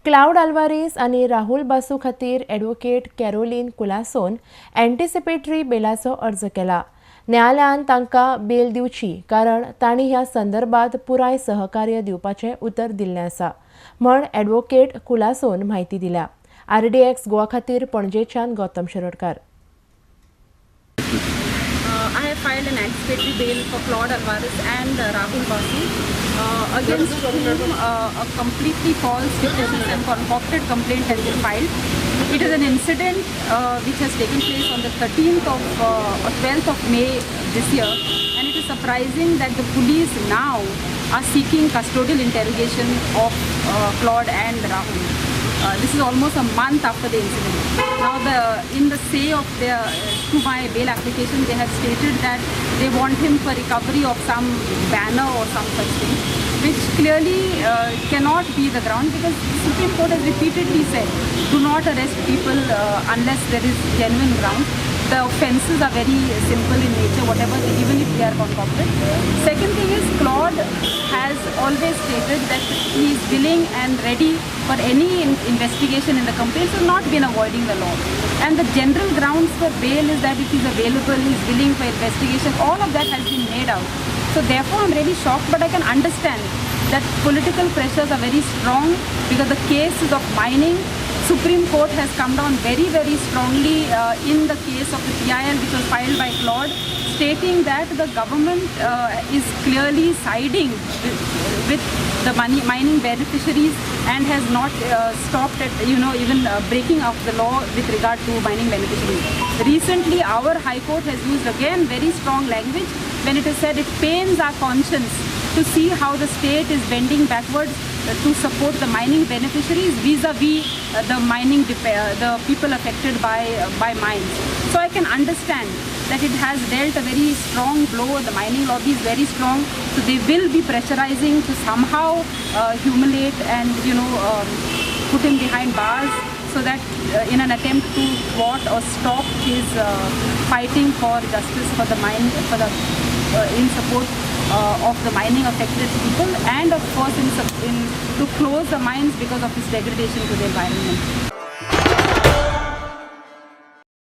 Cloud Alvares आणि राहुल बासू खातीर advocate Carolina कुलासोन anticipatory बेलाचो अर्ज केला. न्यायालयान तांकां बेल दिवची कारण तांणी ह्या संदर्भात पुराय सहकार्य दिवपाचें उतर दिल्लें आसा म्हण ॲडव्होकेट कुलासोन म्हायती दिल्या. RDX गोवा खातीर पणजेच्यान Gautam Shirodkar. I have filed an anticipatory bail for Claude Alvarez and Rahul Basu, against whom a completely false, fictitious and concocted complaint has been filed. It is an incident which has taken place on the 13th or 12th of May this year, and it is surprising that the police now are seeking custodial interrogation of Claude and Rahul. This is almost a month after the incident. Now, in the say of to my bail application, they have stated that they want him for recovery of some banner or some such thing, which clearly cannot be the ground, because the Supreme Court has repeatedly said, do not arrest people unless there is genuine ground. The offences are very simple in nature, even if they are concocted. Second thing is, Claude has always stated that he is willing and ready for any investigation in the complaint, so not been avoiding the law. And the general grounds for bail is that if he is available, he is willing for investigation, all of that has been made out. So therefore I'm really shocked, but I can understand that political pressures are very strong because the case is of mining. Supreme Court has come down very, very strongly in the case of the PIL which was filed by Claude, stating that the government is clearly siding with the mining beneficiaries and has not stopped at even breaking of the law with regard to mining beneficiaries. Recently, our High Court has used again very strong language when it has said it pains our conscience to see how the state is bending backwards to support the mining beneficiaries vis-a-vis the people affected by mines. So I can understand that it has dealt a very strong blow. The mining lobby is very strong, so they will be pressurizing to somehow humiliate and put him behind bars, so that in an attempt to thwart or stop his fighting for justice for the mine, in support of the mining affected people, and of course to close the mines because of its degradation to the environment.